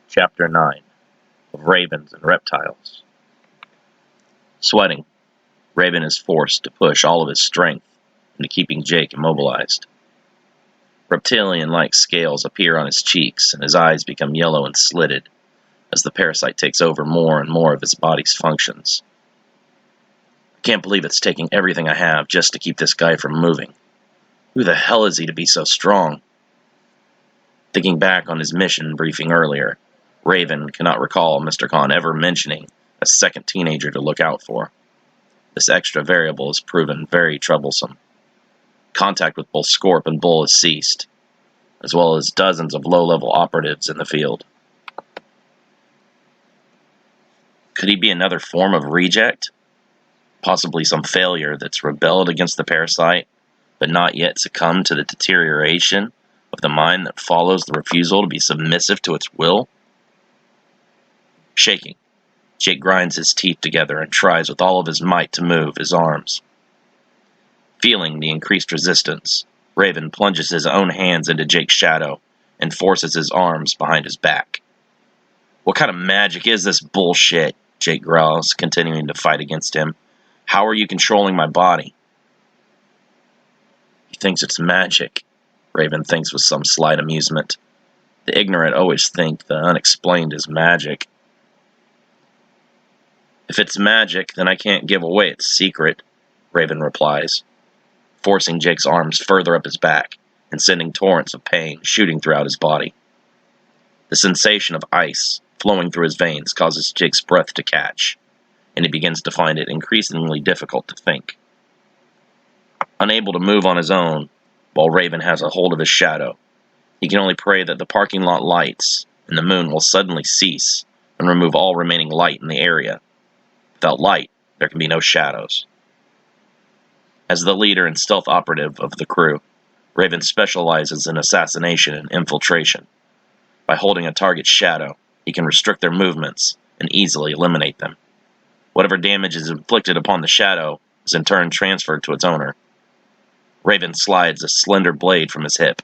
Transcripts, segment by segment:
Chapter 9 of Ravens and Reptiles. Sweating, Raven is forced to push all of his strength into keeping Jake immobilized. Reptilian-like scales appear on his cheeks, and his eyes become yellow and slitted as the parasite takes over more and more of his body's functions. I can't believe it's taking everything I have just to keep this guy from moving. Who the hell is he to be so strong? Thinking back on his mission briefing earlier, Raven cannot recall Mr. Khan ever mentioning a second teenager to look out for. This extra variable has proven very troublesome. Contact with both Scorp and Bull has ceased, as well as dozens of low-level operatives in the field. Could he be another form of reject? Possibly some failure that's rebelled against the parasite, but not yet succumbed to the deterioration of the mind that follows the refusal to be submissive to its will? Shaking, Jake grinds his teeth together and tries with all of his might to move his arms. Feeling the increased resistance, Raven plunges his own hands into Jake's shadow and forces his arms behind his back. "What kind of magic is this bullshit?" Jake growls, continuing to fight against him. "How are you controlling my body?" He thinks it's magic, Raven thinks with some slight amusement. The ignorant always think the unexplained is magic. "If it's magic, then I can't give away its secret," Raven replies, forcing Jake's arms further up his back and sending torrents of pain shooting throughout his body. The sensation of ice flowing through his veins causes Jake's breath to catch, and he begins to find it increasingly difficult to think. Unable to move on his own, while Raven has a hold of his shadow, he can only pray that the parking lot lights and the moon will suddenly cease and remove all remaining light in the area. Without light, there can be no shadows. As the leader and stealth operative of the crew, Raven specializes in assassination and infiltration. By holding a target's shadow, he can restrict their movements and easily eliminate them. Whatever damage is inflicted upon the shadow is in turn transferred to its owner. Raven slides a slender blade from his hip,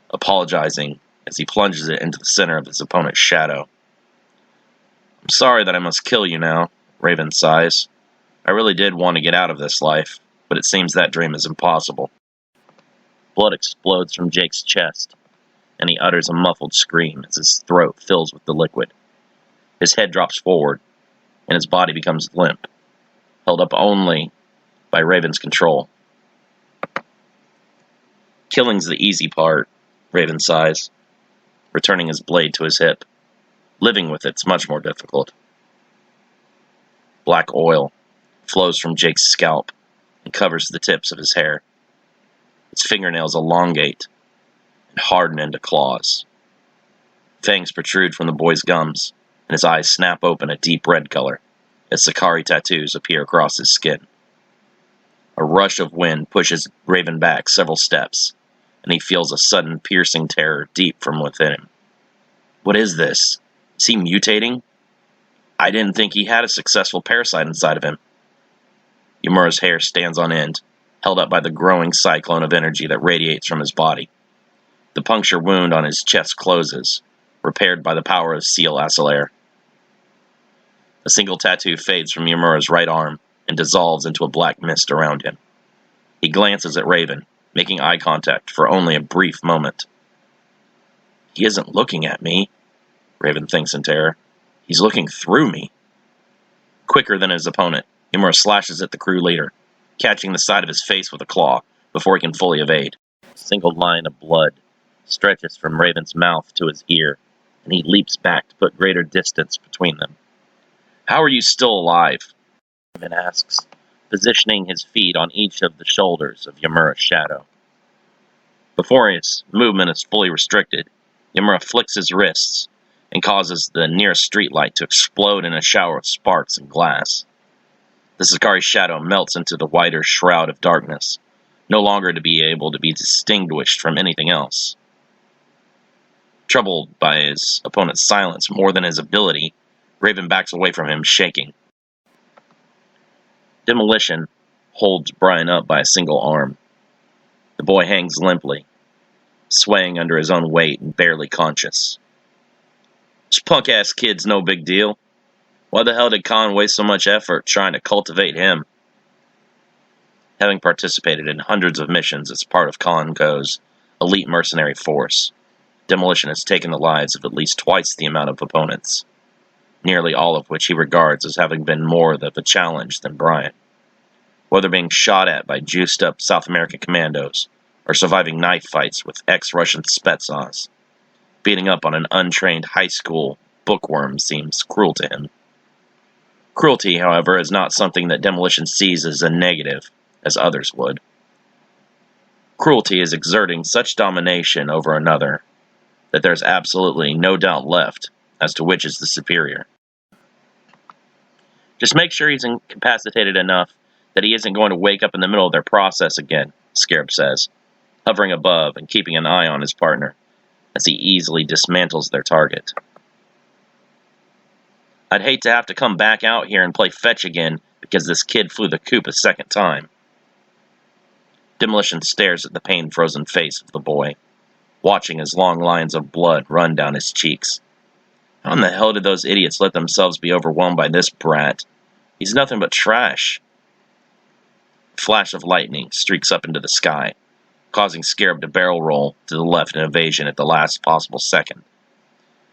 apologizing as he plunges it into the center of his opponent's shadow. "I'm sorry that I must kill you now," Raven sighs. "I really did want to get out of this life, but it seems that dream is impossible." Blood explodes from Jake's chest, and he utters a muffled scream as his throat fills with the liquid. His head drops forward, and his body becomes limp, held up only by Raven's control. "Killing's the easy part," Raven sighs, returning his blade to his hip. "Living with it's much more difficult." Black oil flows from Jake's scalp and covers the tips of his hair. His fingernails elongate and harden into claws. Fangs protrude from the boy's gums, and his eyes snap open a deep red color as Sakari tattoos appear across his skin. A rush of wind pushes Raven back several steps, and he feels a sudden piercing terror deep from within him. What is this? Is he mutating? I didn't think he had a successful parasite inside of him. Yamura's hair stands on end, held up by the growing cyclone of energy that radiates from his body. The puncture wound on his chest closes, repaired by the power of Seal Acelair. A single tattoo fades from Yamura's right arm and dissolves into a black mist around him. He glances at Raven, making eye contact for only a brief moment. He isn't looking at me, Raven thinks in terror. He's looking through me. Quicker than his opponent, Yamura slashes at the crew leader, catching the side of his face with a claw before he can fully evade. A single line of blood stretches from Raven's mouth to his ear, and he leaps back to put greater distance between them. "How are you still alive?" Raven asks, positioning his feet on each of the shoulders of Yamura's shadow. Before his movement is fully restricted, Yamura flicks his wrists and causes the nearest streetlight to explode in a shower of sparks and glass. The Sakari's shadow melts into the wider shroud of darkness, no longer to be able to be distinguished from anything else. Troubled by his opponent's silence more than his ability, Raven backs away from him, shaking. Demolition holds Brian up by a single arm. The boy hangs limply, swaying under his own weight and barely conscious. This punk-ass kid's no big deal. Why the hell did Khan waste so much effort trying to cultivate him? Having participated in hundreds of missions as part of Congo's elite mercenary force, Demolition has taken the lives of at least twice the amount of opponents, nearly all of which he regards as having been more of a challenge than Brian. Whether being shot at by juiced-up South American commandos, or surviving knife fights with ex-Russian Spetsnaz, beating up on an untrained high school bookworm seems cruel to him. Cruelty, however, is not something that Demolition sees as a negative, as others would. Cruelty is exerting such domination over another that there's absolutely no doubt left as to which is the superior. Just make sure he's incapacitated enough that he isn't going to wake up in the middle of their process again, Scarab says, hovering above and keeping an eye on his partner as he easily dismantles their target. I'd hate to have to come back out here and play fetch again because this kid flew the coop a second time. Demolition stares at the pain-frozen face of the boy, watching as long lines of blood run down his cheeks. How in the hell did those idiots let themselves be overwhelmed by this brat? He's nothing but trash. A flash of lightning streaks up into the sky, causing Scarab to barrel roll to the left in evasion at the last possible second.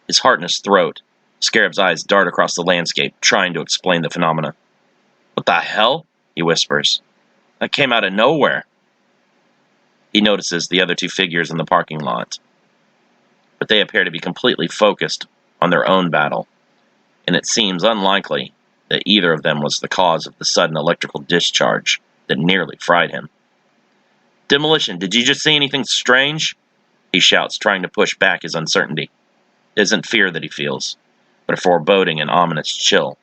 His heart in his throat, Scarab's eyes dart across the landscape, trying to explain the phenomena. "What the hell?" he whispers. "That came out of nowhere." He notices the other two figures in the parking lot, but they appear to be completely focused on their own battle, and it seems unlikely that either of them was the cause of the sudden electrical discharge that nearly fried him. "Demolition, did you just see anything strange?" he shouts, trying to push back his uncertainty. It isn't fear that he feels, but a foreboding and ominous chill,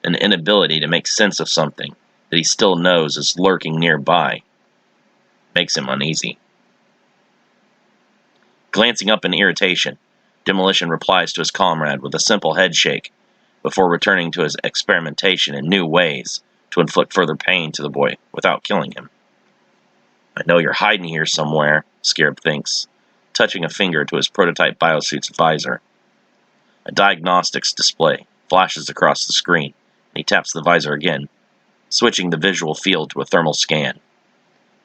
an inability to make sense of something that he still knows is lurking nearby, makes him uneasy. Glancing up in irritation, Demolition replies to his comrade with a simple head shake before returning to his experimentation in new ways to inflict further pain to the boy without killing him. "I know you're hiding here somewhere," Scarab thinks, touching a finger to his prototype biosuit's visor. A diagnostics display flashes across the screen, and he taps the visor again, switching the visual field to a thermal scan.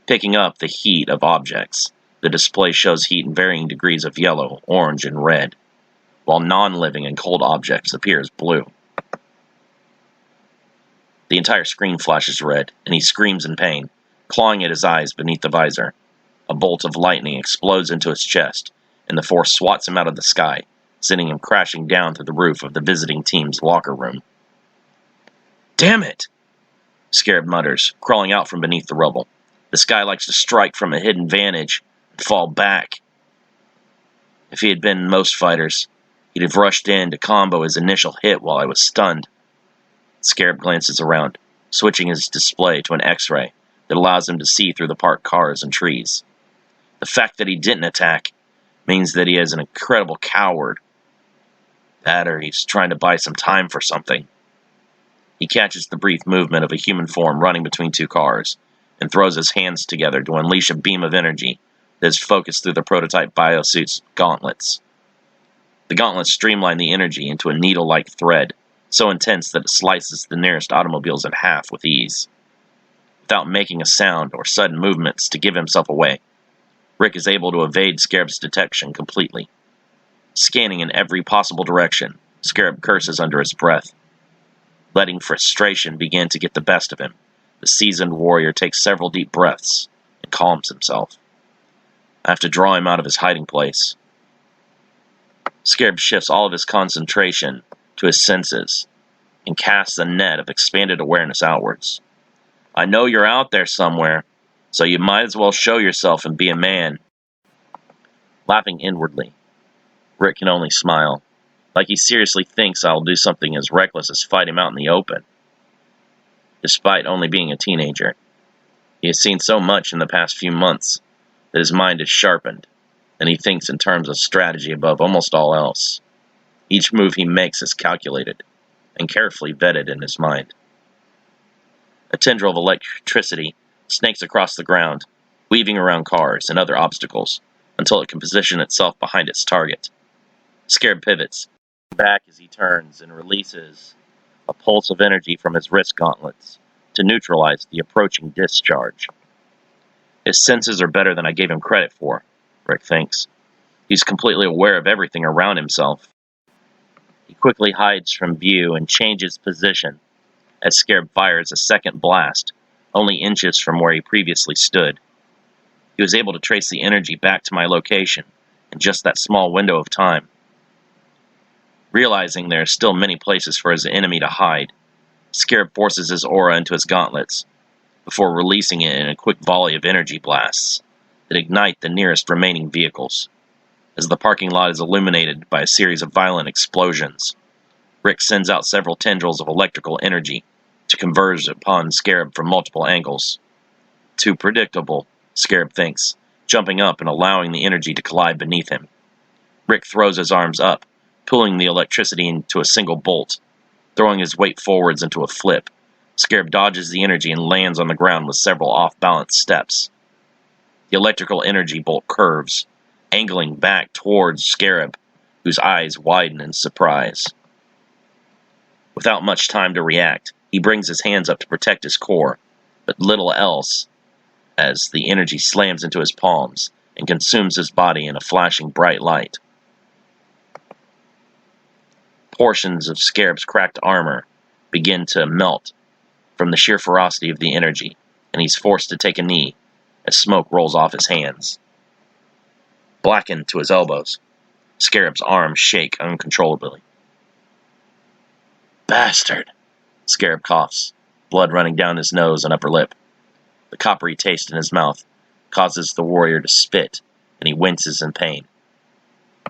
Picking up the heat of objects, the display shows heat in varying degrees of yellow, orange, and red, while non-living and cold objects appear as blue. The entire screen flashes red, and he screams in pain, clawing at his eyes beneath the visor. A bolt of lightning explodes into his chest, and the force swats him out of the sky, sending him crashing down through the roof of the visiting team's locker room. "Damn it!" Scarab mutters, crawling out from beneath the rubble. This guy likes to strike from a hidden vantage and fall back. If he had been most fighters, he'd have rushed in to combo his initial hit while I was stunned. Scarab glances around, switching his display to an X-ray that allows him to see through the parked cars and trees. The fact that he didn't attack means that he is an incredible coward. That or he's trying to buy some time for something. He catches the brief movement of a human form running between two cars, and throws his hands together to unleash a beam of energy that is focused through the prototype biosuit's gauntlets. The gauntlets streamline the energy into a needle-like thread, so intense that it slices the nearest automobiles in half with ease. Without making a sound or sudden movements to give himself away, Rick is able to evade Scarab's detection completely. Scanning in every possible direction, Scarab curses under his breath. Letting frustration begin to get the best of him, the seasoned warrior takes several deep breaths and calms himself. I have to draw him out of his hiding place. Scarab shifts all of his concentration to his senses and casts a net of expanded awareness outwards. "I know you're out there somewhere, so you might as well show yourself and be a man." Laughing inwardly, Rick can only smile, like he seriously thinks I'll do something as reckless as fight him out in the open. Despite only being a teenager, he has seen so much in the past few months that his mind is sharpened, and he thinks in terms of strategy above almost all else. Each move he makes is calculated and carefully vetted in his mind. A tendril of electricity snakes across the ground, weaving around cars and other obstacles until it can position itself behind its target. Scarab pivots, back as he turns and releases a pulse of energy from his wrist gauntlets to neutralize the approaching discharge. His senses are better than I gave him credit for, Rick thinks. He's completely aware of everything around himself. He quickly hides from view and changes position as Scarab fires a second blast, only inches from where he previously stood. He was able to trace the energy back to my location in just that small window of time. Realizing there are still many places for his enemy to hide, Scarab forces his aura into his gauntlets, before releasing it in a quick volley of energy blasts that ignite the nearest remaining vehicles. As the parking lot is illuminated by a series of violent explosions, Rick sends out several tendrils of electrical energy to converge upon Scarab from multiple angles. Too predictable, Scarab thinks, jumping up and allowing the energy to collide beneath him. Rick throws his arms up, pulling the electricity into a single bolt, throwing his weight forwards into a flip. Scarab dodges the energy and lands on the ground with several off-balance steps. The electrical energy bolt curves, angling back towards Scarab, whose eyes widen in surprise. Without much time to react, he brings his hands up to protect his core, but little else, as the energy slams into his palms and consumes his body in a flashing bright light. Portions of Scarab's cracked armor begin to melt from the sheer ferocity of the energy, and he's forced to take a knee as smoke rolls off his hands. Blackened to his elbows, Scarab's arms shake uncontrollably. "Bastard!" Scarab coughs, blood running down his nose and upper lip. The coppery taste in his mouth causes the warrior to spit, and he winces in pain,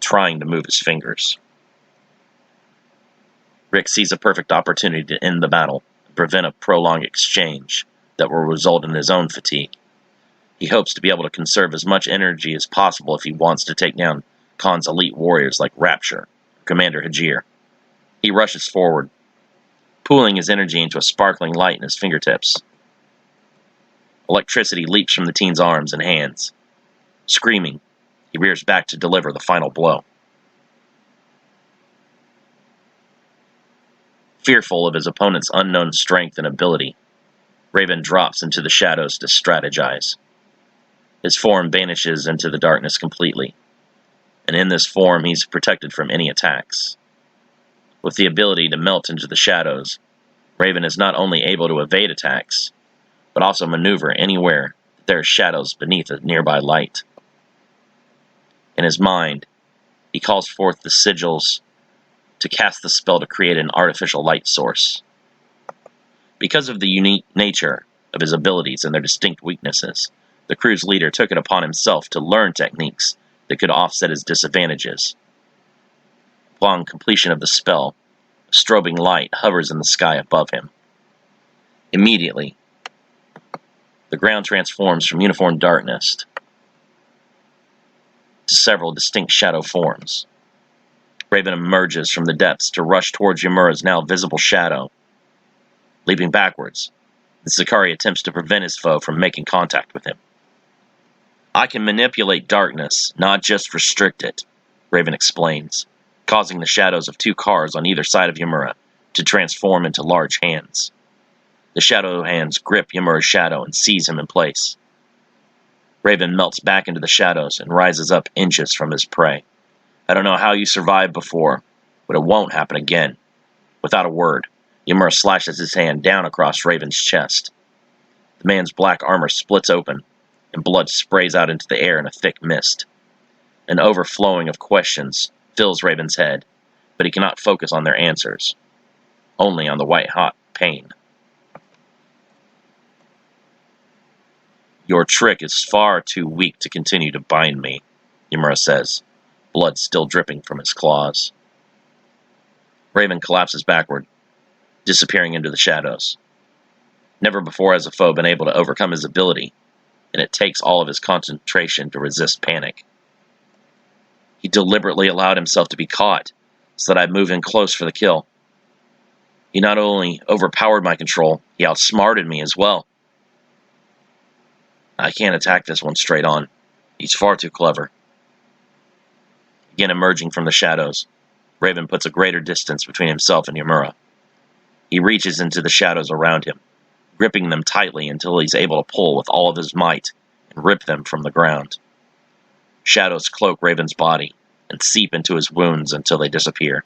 trying to move his fingers. Rick sees a perfect opportunity to end the battle and prevent a prolonged exchange that will result in his own fatigue. He hopes to be able to conserve as much energy as possible if he wants to take down Khan's elite warriors like Rapture or Commander Hajir. He rushes forward, pooling his energy into a sparkling light in his fingertips. Electricity leaps from the teen's arms and hands. Screaming, he rears back to deliver the final blow. Fearful of his opponent's unknown strength and ability, Raven drops into the shadows to strategize. His form vanishes into the darkness completely, and in this form he's protected from any attacks. With the ability to melt into the shadows, Raven is not only able to evade attacks, but also maneuver anywhere that there are shadows beneath a nearby light. In his mind, he calls forth the sigils to cast the spell to create an artificial light source. Because of the unique nature of his abilities and their distinct weaknesses, the crew's leader took it upon himself to learn techniques that could offset his disadvantages. Upon completion of the spell, a strobing light hovers in the sky above him. Immediately, the ground transforms from uniform darkness to several distinct shadow forms. Raven emerges from the depths to rush towards Yamura's now visible shadow. Leaping backwards, the Zakari attempts to prevent his foe from making contact with him. "I can manipulate darkness, not just restrict it," Raven explains, causing the shadows of two cars on either side of Yamura to transform into large hands. The shadow hands grip Yamura's shadow and seize him in place. Raven melts back into the shadows and rises up inches from his prey. "I don't know how you survived before, but it won't happen again." Without a word, Yamura slashes his hand down across Raven's chest. The man's black armor splits open, and blood sprays out into the air in a thick mist. An overflowing of questions fills Raven's head, but he cannot focus on their answers, only on the white-hot pain. "Your trick is far too weak to continue to bind me," Yamura says, blood still dripping from his claws. Raven collapses backward, disappearing into the shadows. Never before has a foe been able to overcome his ability, and it takes all of his concentration to resist panic. He deliberately allowed himself to be caught, so that I'd move in close for the kill. He not only overpowered my control, he outsmarted me as well. I can't attack this one straight on. He's far too clever. Again emerging from the shadows, Raven puts a greater distance between himself and Yamura. He reaches into the shadows around him, gripping them tightly until he's able to pull with all of his might and rip them from the ground. Shadows cloak Raven's body and seep into his wounds until they disappear.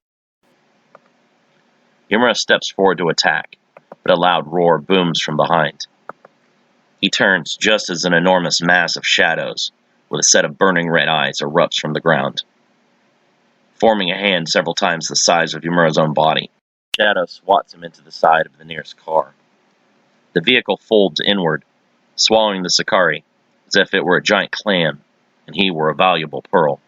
Yamura steps forward to attack, but a loud roar booms from behind. He turns just as an enormous mass of shadows, with a set of burning red eyes, erupts from the ground. Forming a hand several times the size of Yamura's own body, Shadow swats him into the side of the nearest car. The vehicle folds inward, swallowing the Sakari as if it were a giant clam and he were a valuable pearl.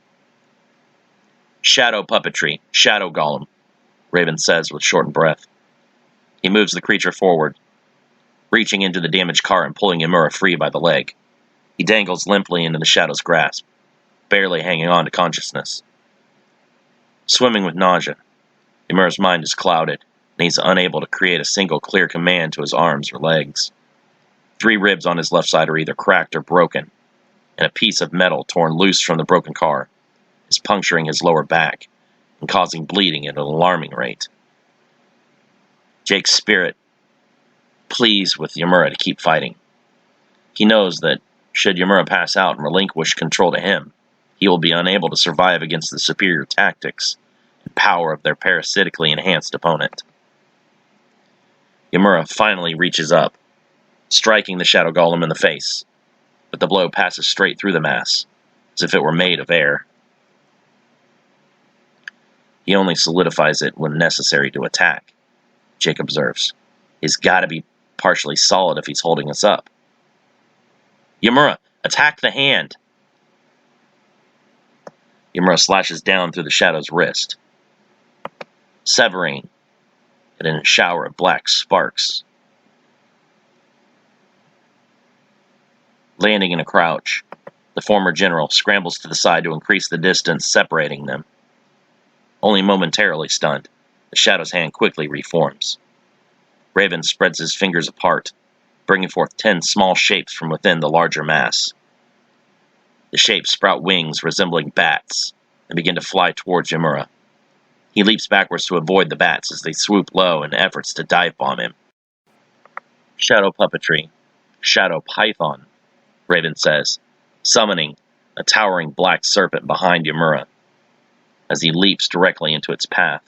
Shadow puppetry, shadow golem, Raven says with shortened breath. He moves the creature forward, reaching into the damaged car and pulling Yamura free by the leg. He dangles limply into the shadow's grasp, barely hanging on to consciousness. Swimming with nausea, Yamura's mind is clouded, and he's unable to create a single clear command to his arms or legs. 3 ribs on his left side are either cracked or broken, and a piece of metal torn loose from the broken car is puncturing his lower back and causing bleeding at an alarming rate. Jake's spirit pleads with Yamura to keep fighting. He knows that should Yamura pass out and relinquish control to him, he will be unable to survive against the superior tactics and power of their parasitically enhanced opponent. Yamura finally reaches up, striking the shadow golem in the face, but the blow passes straight through the mass, as if it were made of air. He only solidifies it when necessary to attack, Jake observes. He's got to be partially solid if he's holding us up. Yamura, attack the hand! Yamura slashes down through the shadow's wrist, severing it in a shower of black sparks. Landing in a crouch, the former general scrambles to the side to increase the distance separating them. Only momentarily stunned, the shadow's hand quickly reforms. Raven spreads his fingers apart, bringing forth 10 small shapes from within the larger mass. The shapes sprout wings resembling bats and begin to fly towards Yamura. He leaps backwards to avoid the bats as they swoop low in efforts to dive bomb him. Shadow puppetry, shadow python, Raven says, summoning a towering black serpent behind Yamura as he leaps directly into its path.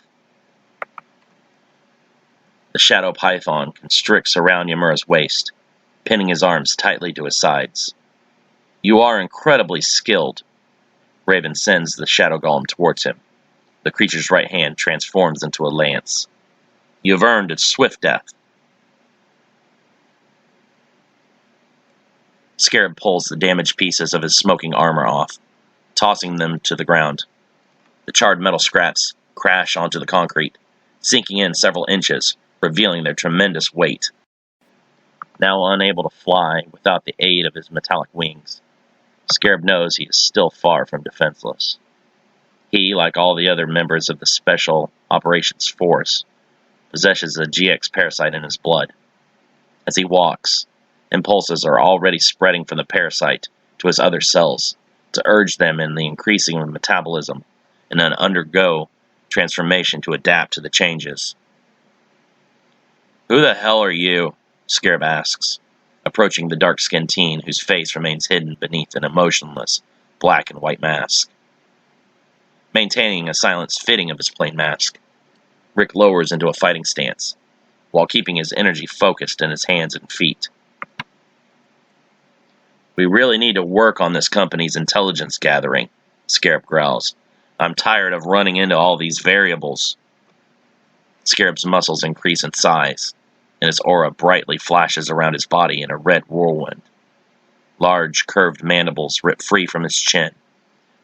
The shadow python constricts around Yamura's waist, pinning his arms tightly to his sides. You are incredibly skilled. Raven sends the shadow golem towards him. The creature's right hand transforms into a lance. You have earned its swift death. Scarab pulls the damaged pieces of his smoking armor off, tossing them to the ground. The charred metal scraps crash onto the concrete, sinking in several inches, revealing their tremendous weight. Now unable to fly without the aid of his metallic wings, Scarab knows he is still far from defenseless. He, like all the other members of the Special Operations Force, possesses a GX parasite in his blood. As he walks, impulses are already spreading from the parasite to his other cells to urge them in the increasing metabolism and then undergo transformation to adapt to the changes. Who the hell are you? Scarab asks, approaching the dark-skinned teen whose face remains hidden beneath an emotionless black and white mask. Maintaining a silence fitting of his plain mask, Rick lowers into a fighting stance, while keeping his energy focused in his hands and feet. We really need to work on this company's intelligence gathering, Scarab growls. I'm tired of running into all these variables. Scarab's muscles increase in size, and his aura brightly flashes around his body in a red whirlwind. Large, curved mandibles rip free from his chin,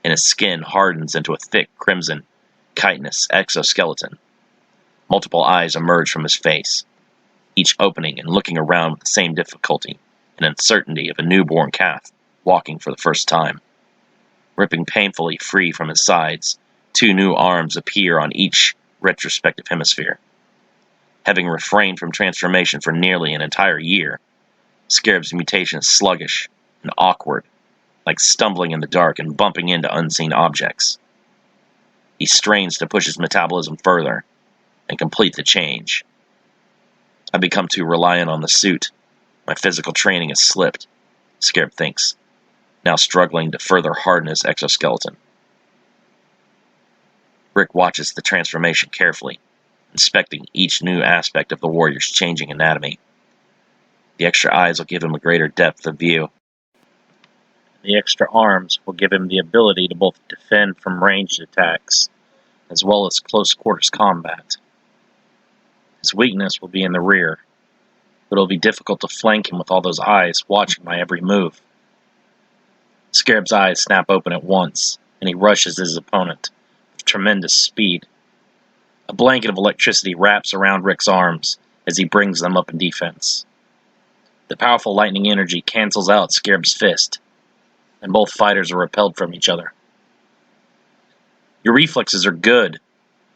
and his skin hardens into a thick, crimson, chitinous exoskeleton. Multiple eyes emerge from his face, each opening and looking around with the same difficulty and uncertainty of a newborn calf walking for the first time. Ripping painfully free from his sides, 2 new arms appear on each retrospective hemisphere. Having refrained from transformation for nearly an entire year, Scarab's mutation is sluggish and awkward, like stumbling in the dark and bumping into unseen objects. He strains to push his metabolism further and complete the change. I've become too reliant on the suit. My physical training has slipped, Scarab thinks, now struggling to further harden his exoskeleton. Rick watches the transformation carefully, inspecting each new aspect of the warrior's changing anatomy. The extra eyes will give him a greater depth of view. The extra arms will give him the ability to both defend from ranged attacks, as well as close-quarters combat. His weakness will be in the rear, but it'll be difficult to flank him with all those eyes watching my every move. Scarab's eyes snap open at once, and he rushes his opponent with tremendous speed. A blanket of electricity wraps around Rick's arms as he brings them up in defense. The powerful lightning energy cancels out Scarab's fist, and both fighters are repelled from each other. "Your reflexes are good,"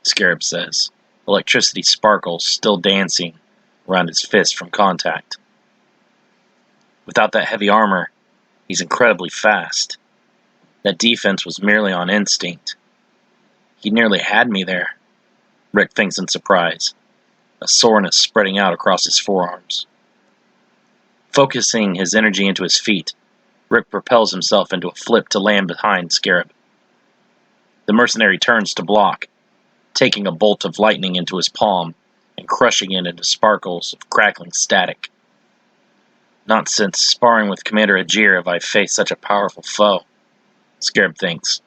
Scarab says, electricity sparkles still dancing around his fist from contact. Without that heavy armor, he's incredibly fast. That defense was merely on instinct. He nearly had me there, Rick thinks in surprise, a soreness spreading out across his forearms. Focusing his energy into his feet, Rick propels himself into a flip to land behind Scarab. The mercenary turns to block, taking a bolt of lightning into his palm and crushing it into sparkles of crackling static. Not since sparring with Commander Ajir have I faced such a powerful foe, Scarab thinks,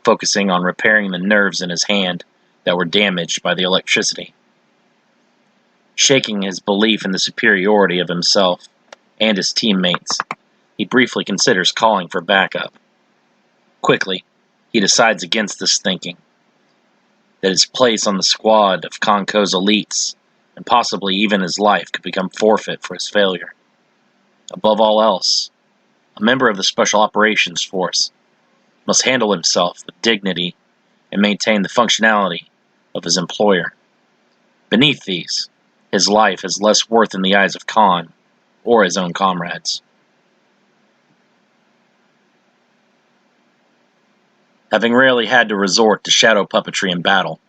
focusing on repairing the nerves in his hand that were damaged by the electricity. Shaking his belief in the superiority of himself and his teammates, he briefly considers calling for backup. Quickly, he decides against this thinking, that his place on the squad of Conco's elites, and possibly even his life, could become forfeit for his failure. Above all else, a member of the Special Operations Force must handle himself with dignity and maintain the functionality of his employer. Beneath these, his life has less worth in the eyes of Khan or his own comrades. Having rarely had to resort to shadow puppetry in battle,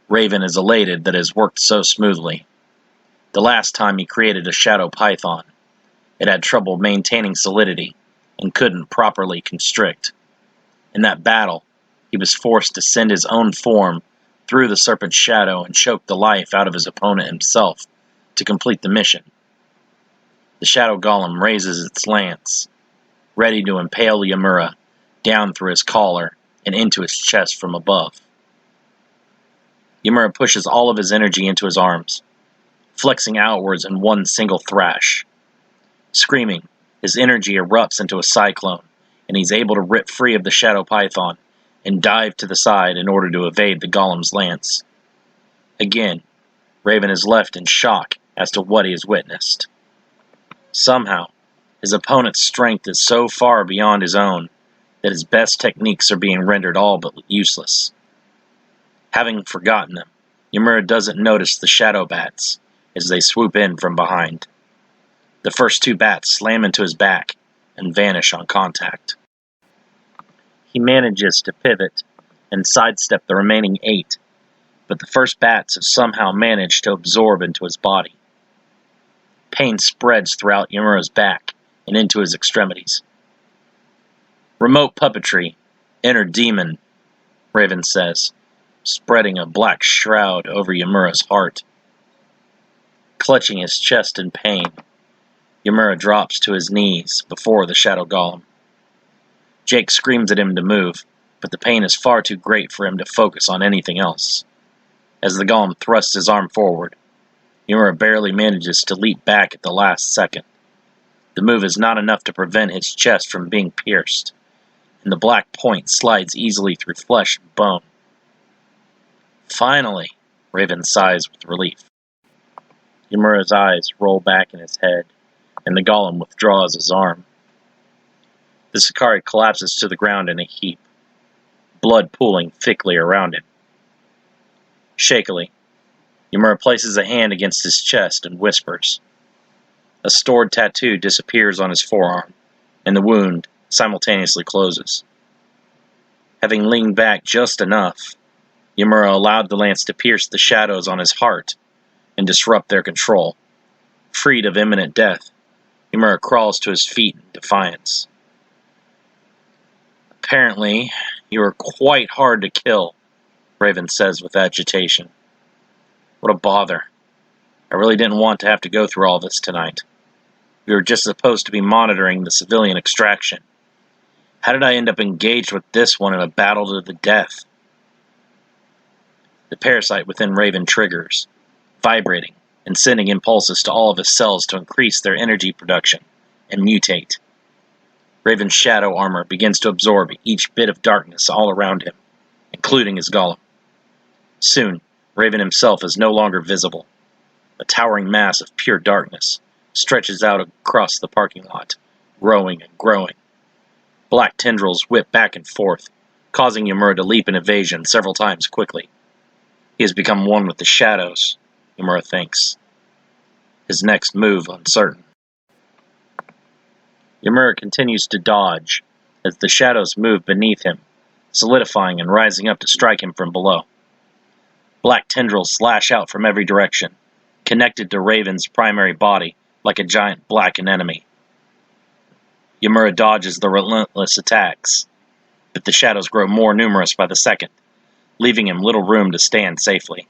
Raven is elated that it has worked so smoothly. The last time he created a shadow python, it had trouble maintaining solidity and couldn't properly constrict. In that battle, he was forced to send his own form through the serpent's shadow and choke the life out of his opponent himself to complete the mission. The shadow golem raises its lance, ready to impale Yamura down through his collar and into his chest from above. Yamura pushes all of his energy into his arms, flexing outwards in one single thrash. Screaming, his energy erupts into a cyclone, and he's able to rip free of the shadow python and dive to the side in order to evade the golem's lance. Again, Raven is left in shock as to what he has witnessed. Somehow, his opponent's strength is so far beyond his own that his best techniques are being rendered all but useless. Having forgotten them, Yamura doesn't notice the shadow bats as they swoop in from behind. The first two bats slam into his back and vanish on contact. He manages to pivot and sidestep the remaining 8, but the first bats have somehow managed to absorb into his body. Pain spreads throughout Yamura's back and into his extremities. "Remote puppetry, inner demon," Raven says, spreading a black shroud over Yamura's heart. Clutching his chest in pain, Yamura drops to his knees before the shadow golem. Jake screams at him to move, but the pain is far too great for him to focus on anything else. As the golem thrusts his arm forward, Yamura barely manages to leap back at the last second. The move is not enough to prevent his chest from being pierced, and the black point slides easily through flesh and bone. "Finally," Raven sighs with relief. Yamura's eyes roll back in his head, and the golem withdraws his arm. The Sakari collapses to the ground in a heap, blood pooling thickly around him. Shakily, Yamura places a hand against his chest and whispers. A stored tattoo disappears on his forearm, and the wound simultaneously closes. Having leaned back just enough, Yamura allowed the lance to pierce the shadows on his heart and disrupt their control. Freed of imminent death, Yamura crawls to his feet in defiance. Apparently, you are quite hard to kill, Raven says with agitation. What a bother. I really didn't want to have to go through all this tonight. We were just supposed to be monitoring the civilian extraction. How did I end up engaged with this one in a battle to the death? The parasite within Raven triggers, vibrating and sending impulses to all of his cells to increase their energy production and mutate. Raven's shadow armor begins to absorb each bit of darkness all around him, including his golem. Soon, Raven himself is no longer visible. A towering mass of pure darkness stretches out across the parking lot, growing and growing. Black tendrils whip back and forth, causing Yamura to leap in evasion several times quickly. He has become one with the shadows, Yamura thinks. His next move uncertain. Yamura continues to dodge as the shadows move beneath him, solidifying and rising up to strike him from below. Black tendrils slash out from every direction, connected to Raven's primary body like a giant black anemone. Yamura dodges the relentless attacks, but the shadows grow more numerous by the second, leaving him little room to stand safely.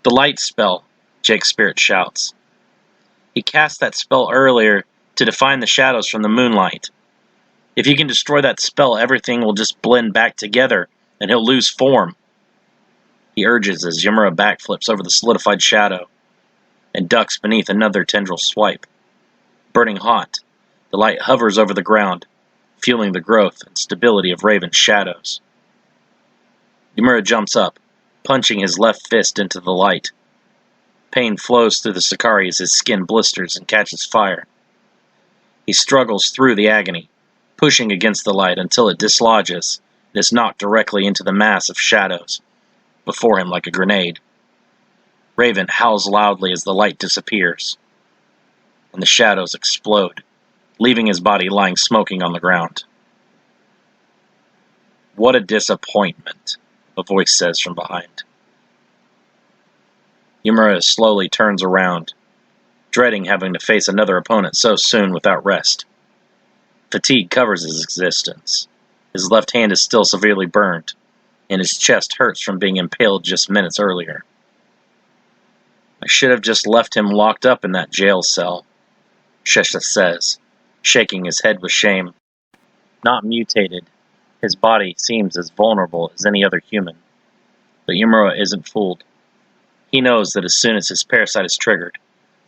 The light spell, Jake's spirit shouts. He cast that spell earlier to define the shadows from the moonlight. If he can destroy that spell, everything will just blend back together, and he'll lose form. He urges as Yamura backflips over the solidified shadow and ducks beneath another tendril swipe. Burning hot, the light hovers over the ground, fueling the growth and stability of Raven's shadows. Yamura jumps up, punching his left fist into the light. Pain flows through the Sakari as his skin blisters and catches fire. He struggles through the agony, pushing against the light until it dislodges and is knocked directly into the mass of shadows before him like a grenade. Raven howls loudly as the light disappears, and the shadows explode, leaving his body lying smoking on the ground. What a disappointment, a voice says from behind. Yamura slowly turns around, dreading having to face another opponent so soon without rest. Fatigue covers his existence. His left hand is still severely burned, and his chest hurts from being impaled just minutes earlier. I should have just left him locked up in that jail cell, Shesha says, shaking his head with shame. Not mutated, his body seems as vulnerable as any other human. But Yamura isn't fooled. He knows that as soon as his parasite is triggered,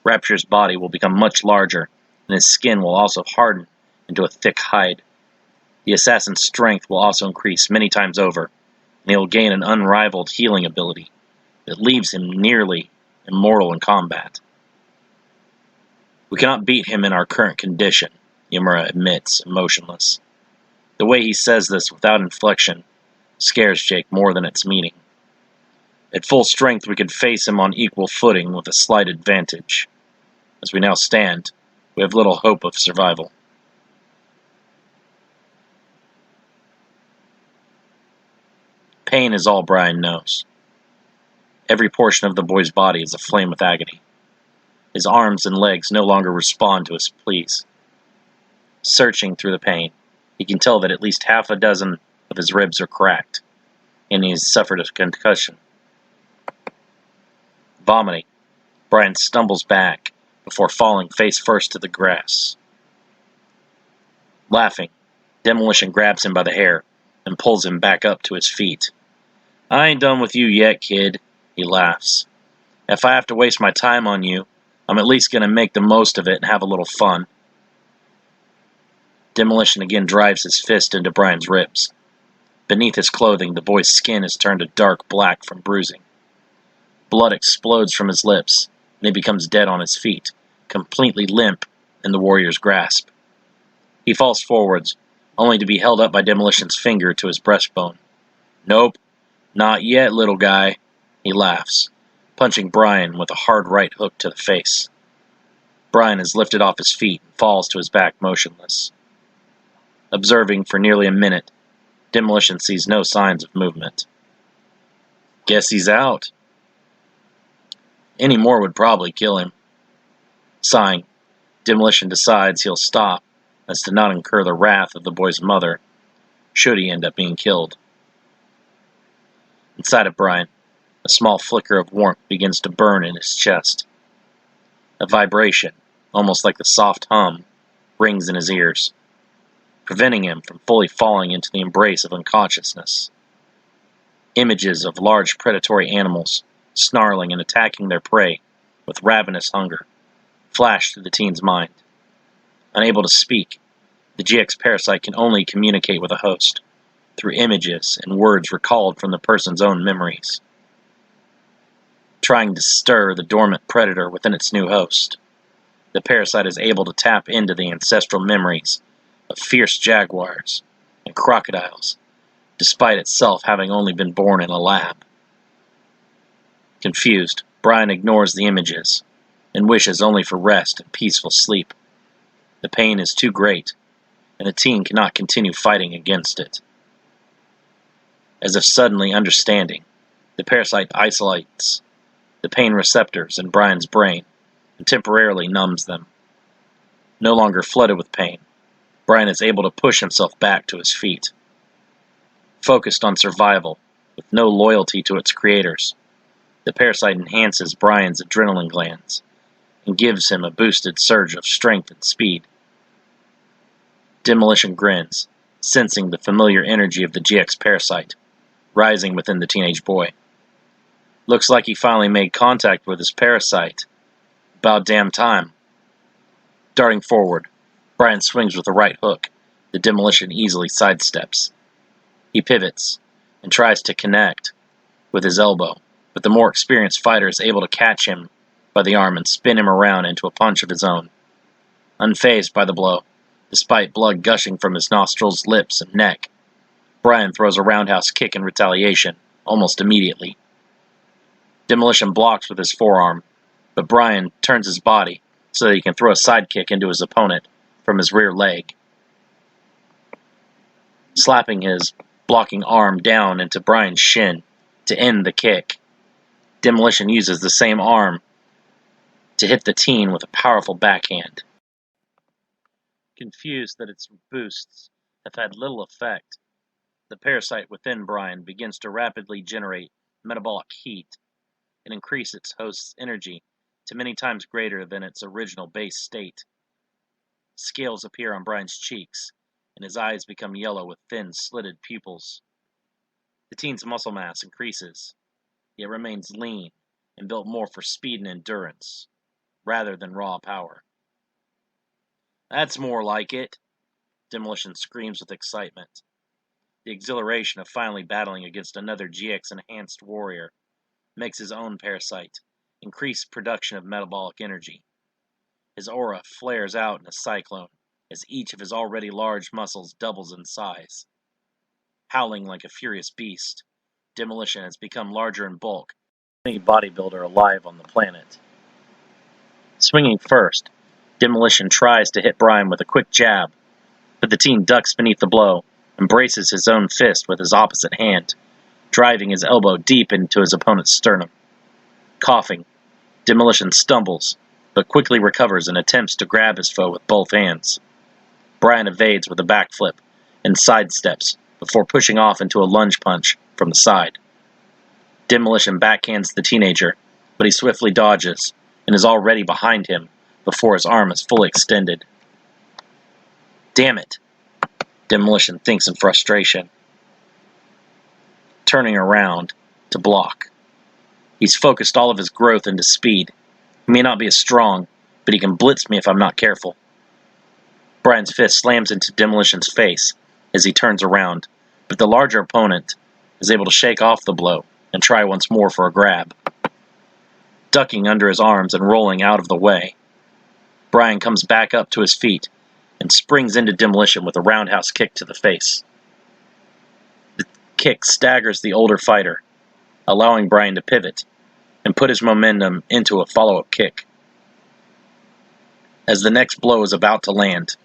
Rapture's body will become much larger, and his skin will also harden into a thick hide. The assassin's strength will also increase many times over, and he will gain an unrivaled healing ability that leaves him nearly immortal in combat. We cannot beat him in our current condition, Yamura admits, emotionless. The way he says this without inflection scares Jake more than its meaning. At full strength, we could face him on equal footing with a slight advantage. As we now stand, we have little hope of survival. Pain is all Brian knows. Every portion of the boy's body is aflame with agony. His arms and legs no longer respond to his pleas. Searching through the pain, he can tell that at least half a dozen of his ribs are cracked, and he has suffered a concussion. Vomiting, Brian stumbles back before falling face first to the grass. Laughing, Demolition grabs him by the hair and pulls him back up to his feet. I ain't done with you yet, kid, he laughs. If I have to waste my time on you, I'm at least going to make the most of it and have a little fun. Demolition again drives his fist into Brian's ribs. Beneath his clothing, the boy's skin is turned a dark black from bruising. Blood explodes from his lips, and he becomes dead on his feet, completely limp in the warrior's grasp. He falls forwards, only to be held up by Demolition's finger to his breastbone. Nope, not yet, little guy, he laughs, punching Brian with a hard right hook to the face. Brian is lifted off his feet and falls to his back motionless. Observing for nearly a minute, Demolition sees no signs of movement. Guess he's out. Any more would probably kill him. Sighing, Demolition decides he'll stop, as to not incur the wrath of the boy's mother, should he end up being killed. Inside of Brian, a small flicker of warmth begins to burn in his chest. A vibration, almost like the soft hum, rings in his ears, preventing him from fully falling into the embrace of unconsciousness. Images of large predatory animals, snarling and attacking their prey with ravenous hunger, flash through the teen's mind. Unable to speak, the GX parasite can only communicate with a host, through images and words recalled from the person's own memories. Trying to stir the dormant predator within its new host, the parasite is able to tap into the ancestral memories of fierce jaguars and crocodiles, despite itself having only been born in a lab. Confused, Brian ignores the images and wishes only for rest and peaceful sleep. The pain is too great, and the teen cannot continue fighting against it. As if suddenly understanding, the parasite isolates the pain receptors in Brian's brain and temporarily numbs them. No longer flooded with pain, Brian is able to push himself back to his feet. Focused on survival, with no loyalty to its creators, the parasite enhances Brian's adrenaline glands and gives him a boosted surge of strength and speed. Demolition grins, sensing the familiar energy of the GX parasite rising within the teenage boy. Looks like he finally made contact with his parasite. About damn time. Darting forward, Brian swings with a right hook. The Demolition easily sidesteps. He pivots and tries to connect with his elbow, but the more experienced fighter is able to catch him by the arm and spin him around into a punch of his own. Unfazed by the blow, despite blood gushing from his nostrils, lips, and neck, Brian throws a roundhouse kick in retaliation, almost immediately. Demolition blocks with his forearm, but Brian turns his body so that he can throw a side kick into his opponent from his rear leg. Slapping his blocking arm down into Brian's shin to end the kick, Demolition uses the same arm to hit the teen with a powerful backhand. Confused that its boosts have had little effect, the parasite within Brian begins to rapidly generate metabolic heat and increase its host's energy to many times greater than its original base state. Scales appear on Brian's cheeks, and his eyes become yellow with thin, slitted pupils. The teen's muscle mass increases, yet remains lean and built more for speed and endurance, rather than raw power. "That's more like it," Demolition screams with excitement. The exhilaration of finally battling against another GX-enhanced warrior makes his own parasite increase production of metabolic energy. His aura flares out in a cyclone as each of his already large muscles doubles in size. Howling like a furious beast, Demolition has become larger in bulk than any bodybuilder alive on the planet. Swinging first, Demolition tries to hit Brian with a quick jab, but the teen ducks beneath the blow and braces his own fist with his opposite hand, driving his elbow deep into his opponent's sternum. Coughing, Demolition stumbles, but quickly recovers and attempts to grab his foe with both hands. Brian evades with a backflip and sidesteps before pushing off into a lunge punch from the side. Demolition backhands the teenager, but he swiftly dodges and is already behind him before his arm is fully extended. "Damn it," Demolition thinks in frustration, turning around to block. He's focused all of his growth into speed. He may not be as strong, but he can blitz me if I'm not careful. Brian's fist slams into Demolition's face as he turns around, but the larger opponent is able to shake off the blow and try once more for a grab. Ducking under his arms and rolling out of the way, Brian comes back up to his feet and springs into Demolition with a roundhouse kick to the face. The kick staggers the older fighter, allowing Brian to pivot and put his momentum into a follow-up kick. As the next blow is about to land,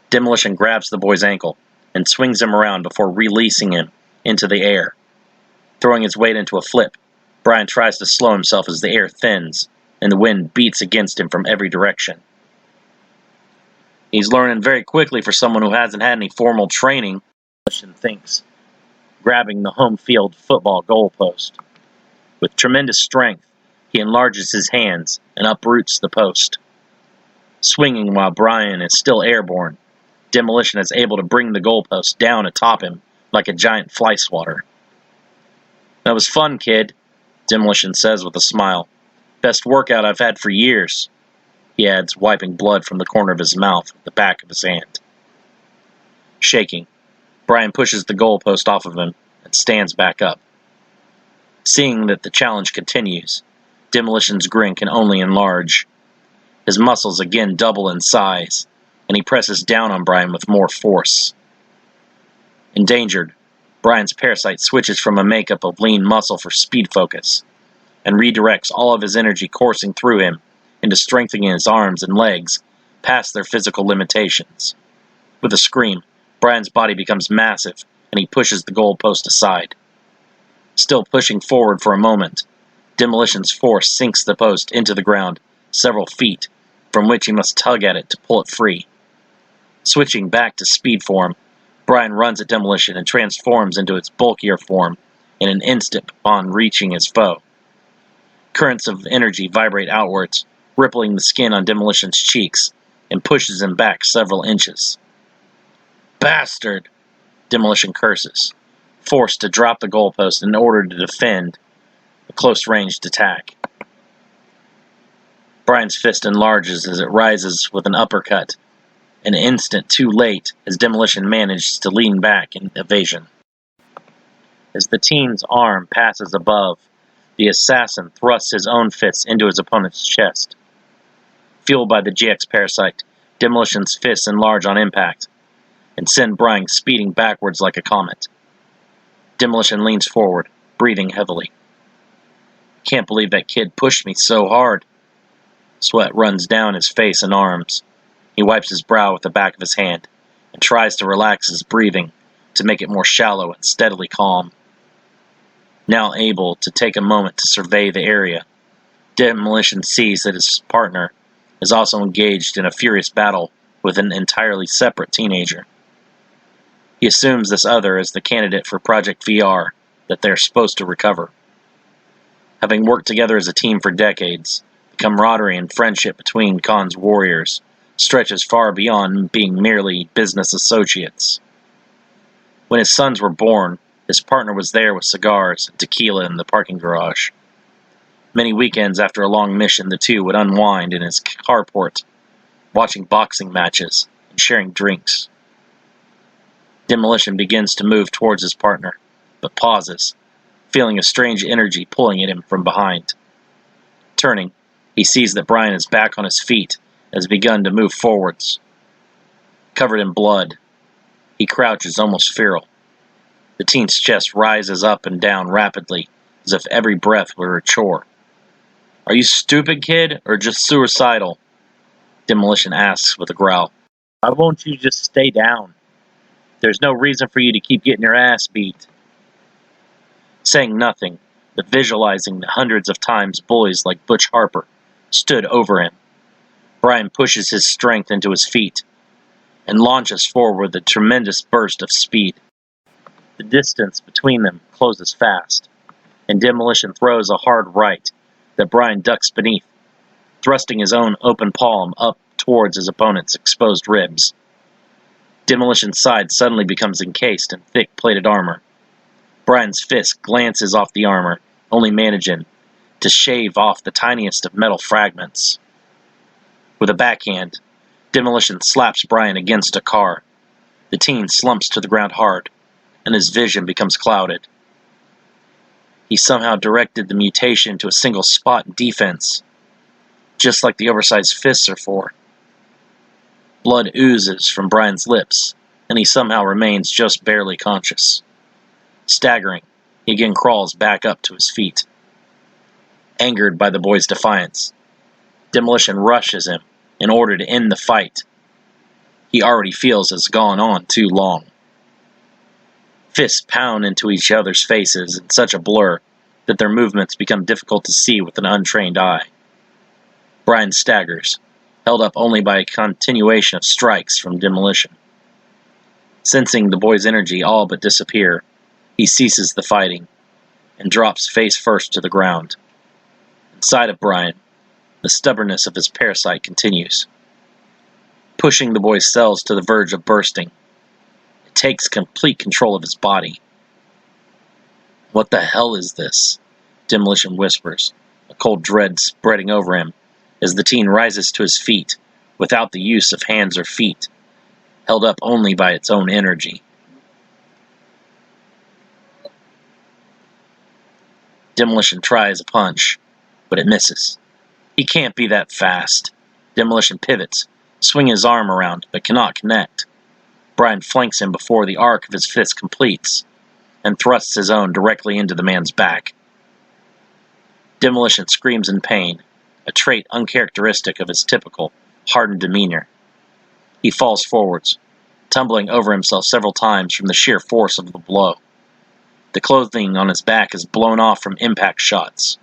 Demolition grabs the boy's ankle and swings him around before releasing him into the air, throwing his weight into a flip Brian tries to slow himself as the air thins and the wind beats against him from every direction. He's learning very quickly for someone who hasn't had any formal training, thinks, grabbing the home field football goalpost. With tremendous strength, he enlarges his hands and uproots the post. Swinging while Brian is still airborne, Demolition is able to bring the goalpost down atop him like a giant fly swatter. "That was fun, kid," Demolition says with a smile. "Best workout I've had for years," he adds, wiping blood from the corner of his mouth with the back of his hand. Shaking, Brian pushes the goalpost off of him and stands back up. Seeing that the challenge continues, Demolition's grin can only enlarge. His muscles again double in size, and he presses down on Brian with more force. Endangered, Brian's parasite switches from a makeup of lean muscle for speed focus, and redirects all of his energy coursing through him into strengthening his arms and legs past their physical limitations. With a scream, Brian's body becomes massive, and he pushes the goalpost aside. Still pushing forward for a moment, Demolition's force sinks the post into the ground several feet, from which he must tug at it to pull it free. Switching back to speed form, Brian runs at Demolition and transforms into its bulkier form in an instant upon reaching his foe. Currents of energy vibrate outwards, rippling the skin on Demolition's cheeks, and pushes him back several inches. "Bastard!" Demolition curses, forced to drop the goalpost in order to defend a close-ranged attack. Brian's fist enlarges as it rises with an uppercut, an instant too late as Demolition manages to lean back in evasion. As the teen's arm passes above, the assassin thrusts his own fist into his opponent's chest. Fueled by the GX parasite, Demolition's fists enlarge on impact and send Brian speeding backwards like a comet. Demolition leans forward, breathing heavily. "Can't believe that kid pushed me so hard." Sweat runs down his face and arms. He wipes his brow with the back of his hand and tries to relax his breathing to make it more shallow and steadily calm. Now able to take a moment to survey the area, Demolition sees that his partner is also engaged in a furious battle with an entirely separate teenager. He assumes this other is the candidate for Project VR that they're supposed to recover. Having worked together as a team for decades, the camaraderie and friendship between Khan's warriors stretches far beyond being merely business associates. When his sons were born, his partner was there with cigars and tequila in the parking garage. Many weekends after a long mission, the two would unwind in his carport, watching boxing matches and sharing drinks. Demolition begins to move towards his partner, but pauses, feeling a strange energy pulling at him from behind. Turning, he sees that Brian is back on his feet and has begun to move forwards. Covered in blood, he crouches almost feral. The teen's chest rises up and down rapidly, as if every breath were a chore. "Are you stupid, kid, or just suicidal?" Demolition asks with a growl. "Why won't you just stay down? There's no reason for you to keep getting your ass beat." Saying nothing, but visualizing the hundreds of times bullies like Butch Harper stood over him, Brian pushes his strength into his feet and launches forward with a tremendous burst of speed. The distance between them closes fast, and Demolition throws a hard right that Brian ducks beneath, thrusting his own open palm up towards his opponent's exposed ribs. Demolition's side suddenly becomes encased in thick plated armor. Brian's fist glances off the armor, only managing to shave off the tiniest of metal fragments. With a backhand, Demolition slaps Brian against a car. The teen slumps to the ground hard, and his vision becomes clouded. He somehow directed the mutation to a single spot in defense, just like the oversized fists are for. Blood oozes from Brian's lips, and he somehow remains just barely conscious. Staggering, he again crawls back up to his feet. Angered by the boy's defiance, Demolition rushes him in order to end the fight he already feels has gone on too long. Fists pound into each other's faces in such a blur that their movements become difficult to see with an untrained eye. Brian staggers, held up only by a continuation of strikes from Demolition. Sensing the boy's energy all but disappear, he ceases the fighting and drops face first to the ground. Inside of Brian, the stubbornness of his parasite continues, pushing the boy's cells to the verge of bursting. It takes complete control of his body. "What the hell is this?" Demolition whispers, a cold dread spreading over him as the teen rises to his feet without the use of hands or feet, held up only by its own energy. Demolition tries a punch, but it misses. He can't be that fast. Demolition pivots, swinging his arm around, but cannot connect. Brian flanks him before the arc of his fist completes, and thrusts his own directly into the man's back. Demolition screams in pain, a trait uncharacteristic of his typical, hardened demeanor. He falls forwards, tumbling over himself several times from the sheer force of the blow. The clothing on his back is blown off from impact shots,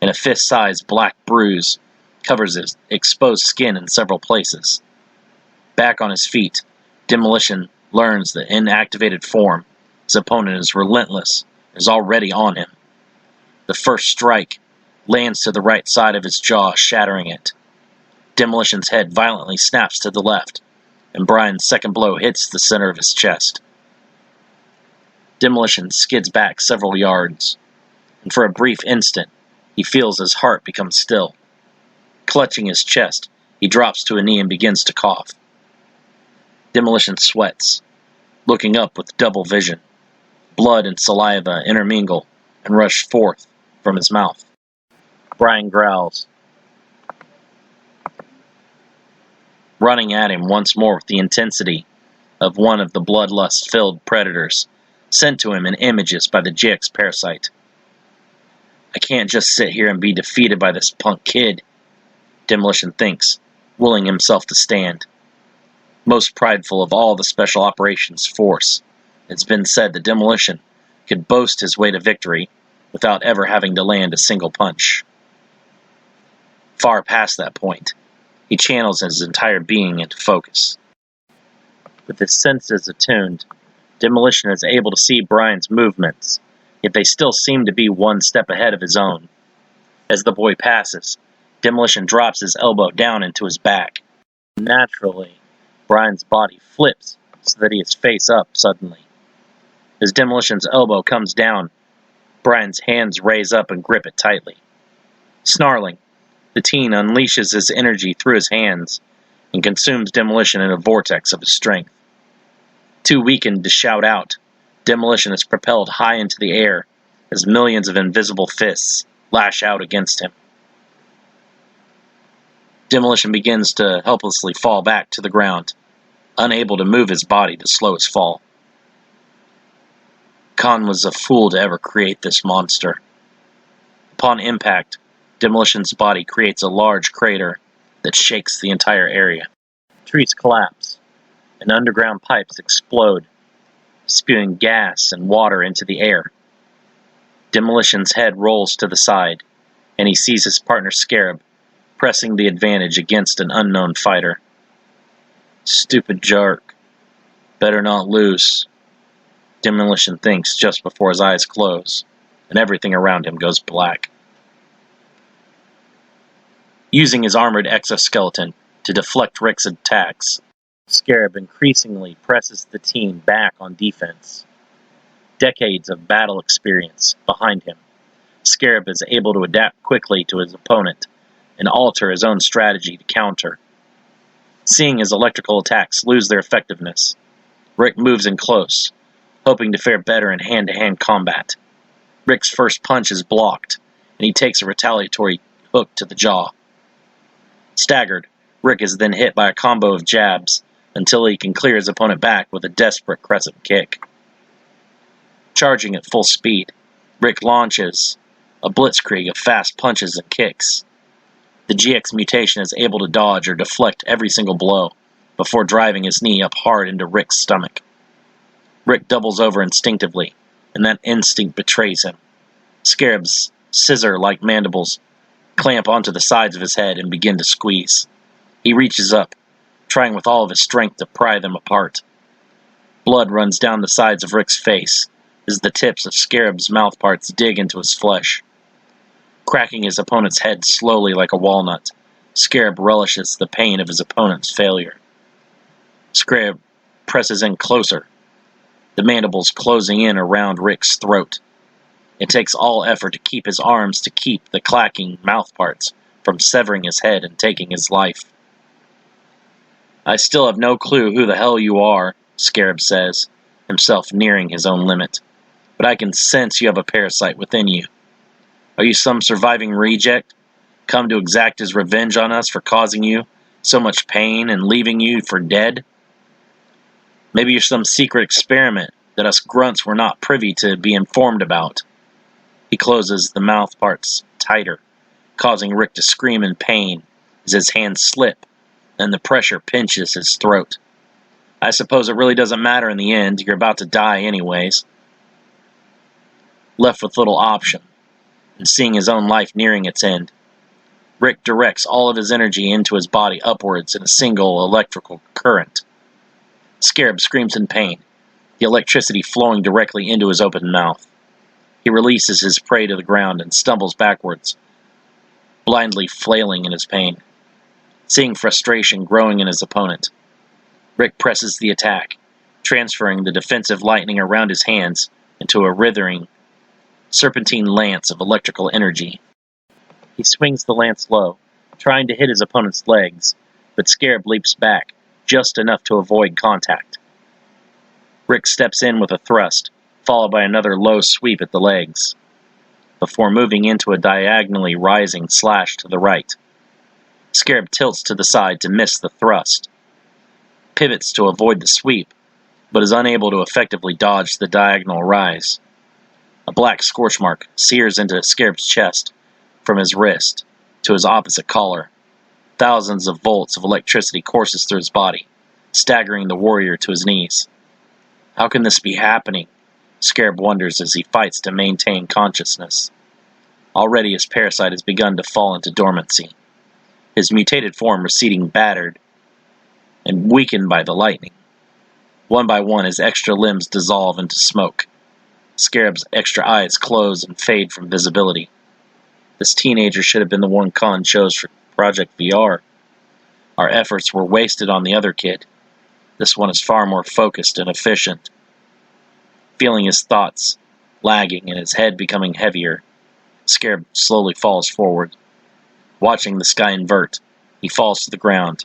and a fist-sized black bruise covers his exposed skin in several places. Back on his feet, Demolition learns that in activated form, his opponent is relentless and is already on him. The first strike lands to the right side of his jaw, shattering it. Demolition's head violently snaps to the left, and Brian's second blow hits the center of his chest. Demolition skids back several yards, and for a brief instant, he feels his heart become still. Clutching his chest, he drops to a knee and begins to cough. Demolition sweats, looking up with double vision. Blood and saliva intermingle and rush forth from his mouth. Brian growls, running at him once more with the intensity of one of the bloodlust-filled predators sent to him in images by the GX parasite. "I can't just sit here and be defeated by this punk kid," Demolition thinks, willing himself to stand. Most prideful of all the Special Operations Force, it's been said that Demolition could boast his way to victory without ever having to land a single punch. Far past that point, he channels his entire being into focus. With his senses attuned, Demolition is able to see Brian's movements, yet they still seem to be one step ahead of his own. As the boy passes, Demolition drops his elbow down into his back. Naturally, Brian's body flips so that he is face up suddenly. As Demolition's elbow comes down, Brian's hands raise up and grip it tightly. Snarling, the teen unleashes his energy through his hands and consumes Demolition in a vortex of his strength. Too weakened to shout out, Demolition is propelled high into the air as millions of invisible fists lash out against him. Demolition begins to helplessly fall back to the ground, unable to move his body to slow his fall. Khan was a fool to ever create this monster. Upon impact, Demolition's body creates a large crater that shakes the entire area. Trees collapse, and underground pipes explode, spewing gas and water into the air. Demolition's head rolls to the side, and he sees his partner Scarab pressing the advantage against an unknown fighter. Stupid jerk. Better not lose, Demolition thinks just before his eyes close, and everything around him goes black. Using his armored exoskeleton to deflect Rick's attacks, Scarab increasingly presses the team back on defense. Decades of battle experience behind him, Scarab is able to adapt quickly to his opponent and alter his own strategy to counter. Seeing his electrical attacks lose their effectiveness, Rick moves in close, hoping to fare better in hand-to-hand combat. Rick's first punch is blocked, and he takes a retaliatory hook to the jaw. Staggered, Rick is then hit by a combo of jabs until he can clear his opponent back with a desperate crescent kick. Charging at full speed, Rick launches a blitzkrieg of fast punches and kicks. The GX mutation is able to dodge or deflect every single blow before driving his knee up hard into Rick's stomach. Rick doubles over instinctively, and that instinct betrays him. Scarab's scissor-like mandibles clamp onto the sides of his head and begin to squeeze. He reaches up, trying with all of his strength to pry them apart. Blood runs down the sides of Rick's face as the tips of Scarab's mouthparts dig into his flesh. Cracking his opponent's head slowly like a walnut, Scarab relishes the pain of his opponent's failure. Scarab presses in closer, the mandibles closing in around Rick's throat. It takes all effort to keep his arms to keep the clacking mouthparts from severing his head and taking his life. "I still have no clue who the hell you are," Scarab says, himself nearing his own limit. "But I can sense you have a parasite within you. Are you some surviving reject, come to exact his revenge on us for causing you so much pain and leaving you for dead? Maybe you're some secret experiment that us grunts were not privy to be informed about." He closes the mouth parts tighter, causing Rick to scream in pain as his hands slip and the pressure pinches his throat. "I suppose it really doesn't matter in the end. You're about to die anyways." Left with little option, and seeing his own life nearing its end, Rick directs all of his energy into his body upwards in a single electrical current. Scarab screams in pain, the electricity flowing directly into his open mouth. He releases his prey to the ground and stumbles backwards, blindly flailing in his pain. Seeing frustration growing in his opponent, Rick presses the attack, transferring the defensive lightning around his hands into a writhing, serpentine lance of electrical energy. He swings the lance low, trying to hit his opponent's legs, but Scarab leaps back, just enough to avoid contact. Rick steps in with a thrust, followed by another low sweep at the legs, before moving into a diagonally rising slash to the right. Scarab tilts to the side to miss the thrust, pivots to avoid the sweep, but is unable to effectively dodge the diagonal rise. A black scorch mark sears into Scarab's chest, from his wrist to his opposite collar. Thousands of volts of electricity courses through his body, staggering the warrior to his knees. How can this be happening? Scarab wonders as he fights to maintain consciousness. Already his parasite has begun to fall into dormancy, his mutated form receding battered and weakened by the lightning. One by one his extra limbs dissolve into smoke. Scarab's extra eyes close and fade from visibility. This teenager should have been the one Khan chose for Project VR. Our efforts were wasted on the other kid. This one is far more focused and efficient. Feeling his thoughts lagging and his head becoming heavier, Scarab slowly falls forward. Watching the sky invert, he falls to the ground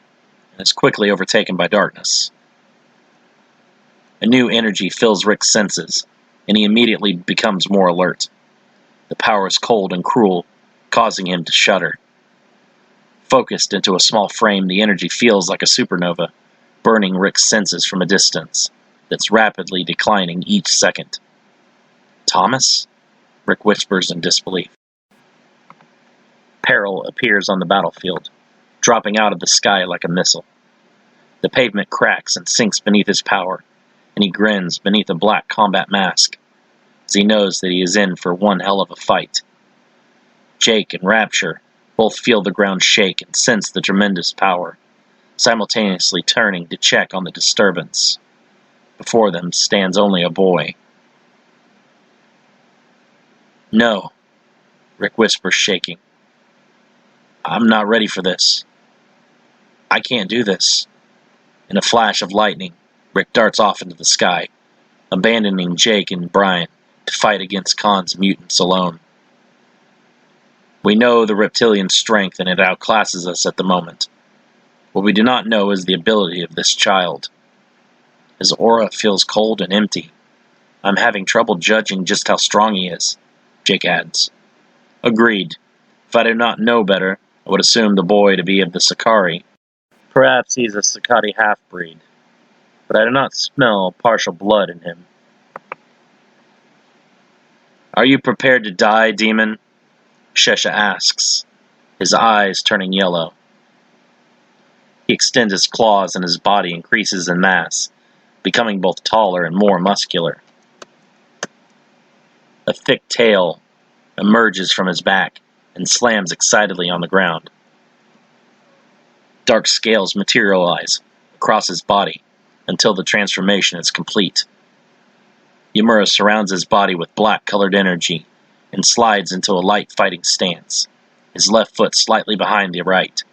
and is quickly overtaken by darkness. A new energy fills Rick's senses, and he immediately becomes more alert. The power is cold and cruel, causing him to shudder. Focused into a small frame, the energy feels like a supernova, burning Rick's senses from a distance that's rapidly declining each second. "Thomas?" Rick whispers in disbelief. Peril appears on the battlefield, dropping out of the sky like a missile. The pavement cracks and sinks beneath his power, and he grins beneath a black combat mask, as he knows that he is in for one hell of a fight. Jake and Rapture both feel the ground shake and sense the tremendous power, simultaneously turning to check on the disturbance. Before them stands only a boy. "No," Rick whispers, shaking. "I'm not ready for this. I can't do this." In a flash of lightning, Rick darts off into the sky, abandoning Jake and Brian to fight against Khan's mutants alone. We know the reptilian strength, and it outclasses us at the moment. What we do not know is the ability of this child. His aura feels cold and empty. I'm having trouble judging just how strong he is, Jake adds. Agreed. If I did not know better, I would assume the boy to be of the Sakari. Perhaps he's a Sakati half-breed, but I do not smell partial blood in him. Are you prepared to die, demon? Shesha asks, his eyes turning yellow. He extends his claws and his body increases in mass, becoming both taller and more muscular. A thick tail, emerges from his back and slams excitedly on the ground. Dark scales materialize across his body until the transformation is complete. Ymura surrounds his body with black-colored energy and slides into a light fighting stance, his left foot slightly behind the right.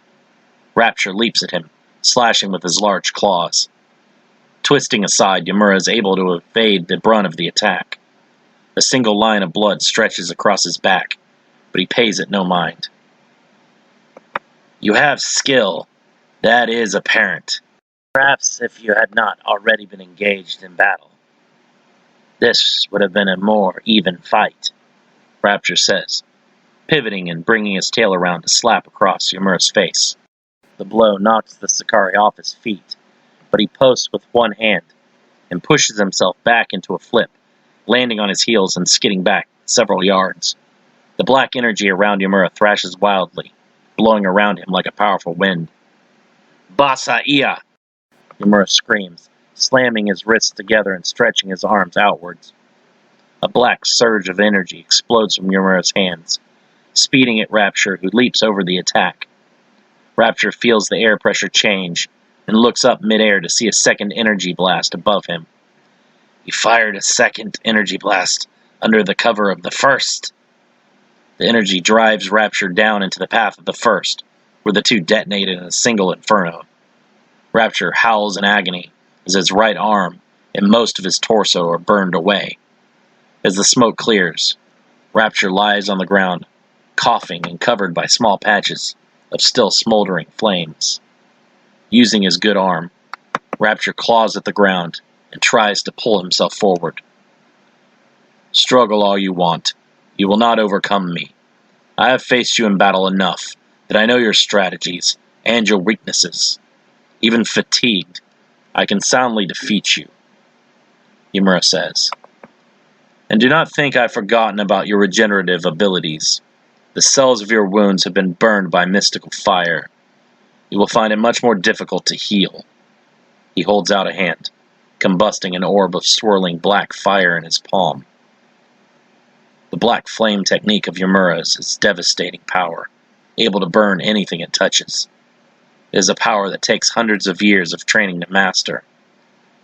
Rapture leaps at him, slashing with his large claws. Twisting aside, Ymura is able to evade the brunt of the attack. A single line of blood stretches across his back, but he pays it no mind. You have skill. That is apparent. Perhaps if you had not already been engaged in battle, this would have been a more even fight, Rapture says, pivoting and bringing his tail around to slap across Ymura's face. The blow knocks the Sakari off his feet, but he posts with one hand and pushes himself back into a flip, landing on his heels and skidding back several yards. The black energy around Ymura thrashes wildly, blowing around him like a powerful wind. Basa Ia! Ymura screams, slamming his wrists together and stretching his arms outwards. A black surge of energy explodes from Ymura's hands, speeding at Rapture, who leaps over the attack. Rapture feels the air pressure change and looks up midair to see a second energy blast above him. He fired a second energy blast under the cover of the first. The energy drives Rapture down into the path of the first, where the two detonate in a single inferno. Rapture howls in agony as his right arm and most of his torso are burned away. As the smoke clears, Rapture lies on the ground, coughing and covered by small patches of still smoldering flames. Using his good arm, Rapture claws at the ground and tries to pull himself forward. Struggle all you want. You will not overcome me. I have faced you in battle enough that I know your strategies and your weaknesses. Even fatigued, I can soundly defeat you, Ymura says. And do not think I've forgotten about your regenerative abilities. The cells of your wounds have been burned by mystical fire. You will find it much more difficult to heal. He holds out a hand, combusting an orb of swirling black fire in his palm. The black flame technique of Ymura's is devastating power, able to burn anything it touches. It is a power that takes hundreds of years of training to master.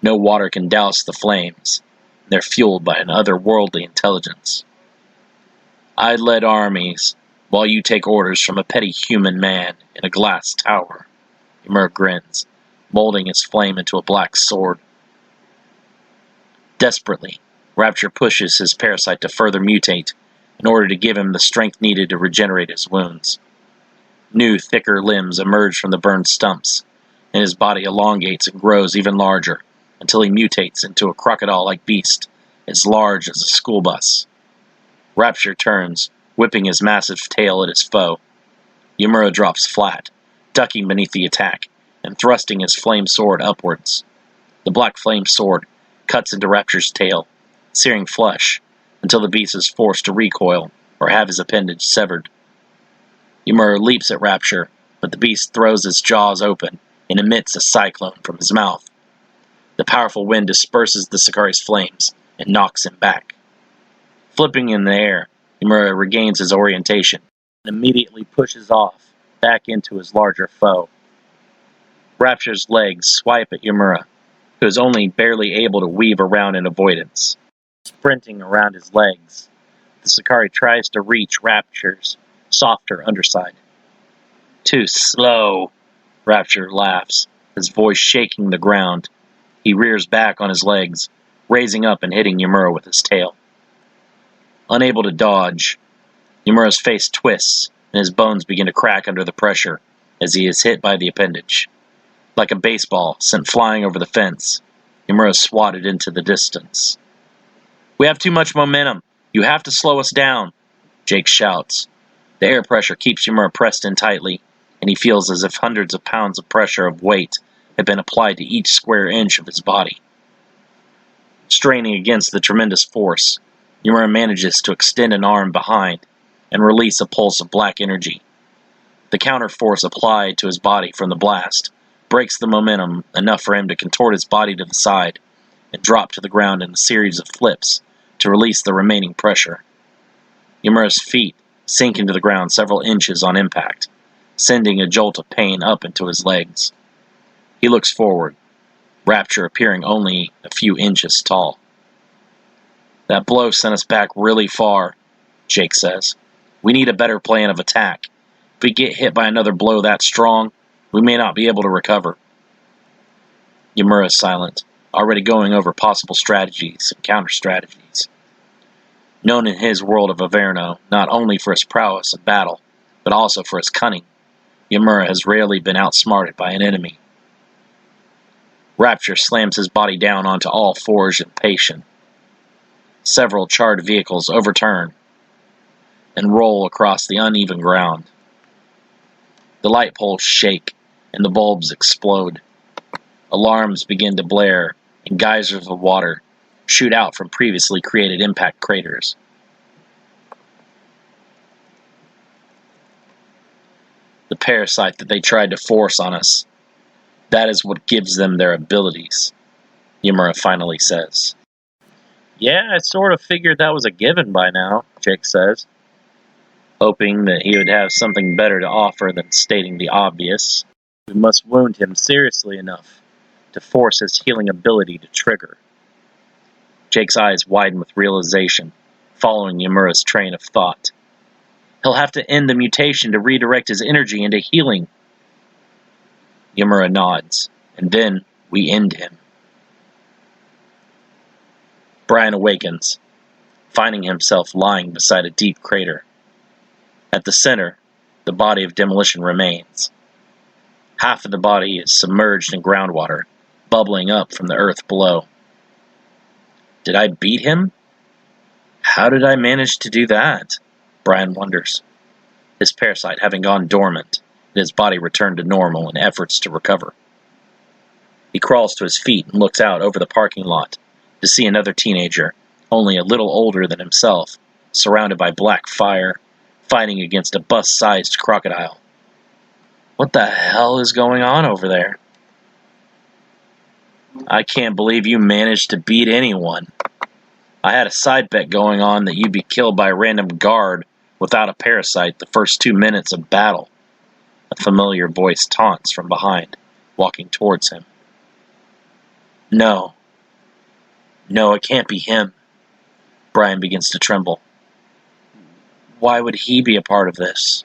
No water can douse the flames. They're fueled by an otherworldly intelligence. I led armies, while you take orders from a petty human man in a glass tower. Ymura grins, molding his flame into a black sword. Desperately, Rapture pushes his parasite to further mutate in order to give him the strength needed to regenerate his wounds. New, thicker limbs emerge from the burned stumps, and his body elongates and grows even larger until he mutates into a crocodile-like beast as large as a school bus. Rapture turns, whipping his massive tail at his foe. Ymura drops flat, ducking beneath the attack and thrusting his flame sword upwards. The black flame sword cuts into Rapture's tail, searing flesh until the beast is forced to recoil or have his appendage severed. Ymura leaps at Rapture, but the beast throws its jaws open and emits a cyclone from his mouth. The powerful wind disperses the Sakari's flames and knocks him back. Flipping in the air, Ymura regains his orientation and immediately pushes off back into his larger foe. Rapture's legs swipe at Ymura, who is only barely able to weave around in avoidance. Sprinting around his legs, the Sakari tries to reach Rapture's softer underside. Too slow, Rapture laughs, his voice shaking the ground. He rears back on his legs, raising up and hitting Ymura with his tail. Unable to dodge, Ymura's face twists and his bones begin to crack under the pressure as he is hit by the appendage. Like a baseball sent flying over the fence, Ymura is swatted into the distance. We have too much momentum. You have to slow us down, Jake shouts. The air pressure keeps Ymura pressed in tightly, and he feels as if hundreds of pounds of pressure of weight have been applied to each square inch of his body. Straining against the tremendous force, Ymura manages to extend an arm behind and release a pulse of black energy. The counterforce applied to his body from the blast breaks the momentum enough for him to contort his body to the side and drop to the ground in a series of flips to release the remaining pressure. Yamura's feet sink into the ground several inches on impact, sending a jolt of pain up into his legs. He looks forward, Rapture appearing only a few inches tall. "That blow sent us back really far," Jake says. "We need a better plan of attack. If we get hit by another blow that strong, we may not be able to recover." Yamura is silent, already going over possible strategies and counter-strategies. Known in his world of Averno not only for his prowess in battle, but also for his cunning, Yamura has rarely been outsmarted by an enemy. Rapture slams his body down onto all fours in patience. Several charred vehicles overturn and roll across the uneven ground. The light poles shake and the bulbs explode. Alarms begin to blare and geysers of water shoot out from previously created impact craters. "The parasite that they tried to force on us, that is what gives them their abilities," Yamura finally says. "Yeah, I sort of figured that was a given by now," Jake says, hoping that he would have something better to offer than stating the obvious. "We must wound him seriously enough to force his healing ability to trigger." Jake's eyes widen with realization, following Yamura's train of thought. "He'll have to end the mutation to redirect his energy into healing." Yamura nods, and then we end him. Brian awakens, finding himself lying beside a deep crater. At the center, the body of Demolition remains. Half of the body is submerged in groundwater, bubbling up from the earth below. Did I beat him? How did I manage to do that? Brian wonders, his parasite having gone dormant, and his body returned to normal in efforts to recover. He crawls to his feet and looks out over the parking lot to see another teenager, only a little older than himself, surrounded by black fire, fighting against a bus-sized crocodile. What the hell is going on over there? "I can't believe you managed to beat anyone. I had a side bet going on that you'd be killed by a random guard without a parasite the first 2 minutes of battle," a familiar voice taunts from behind, walking towards him. No, it can't be him." Brian begins to tremble. "Why would he be a part of this?"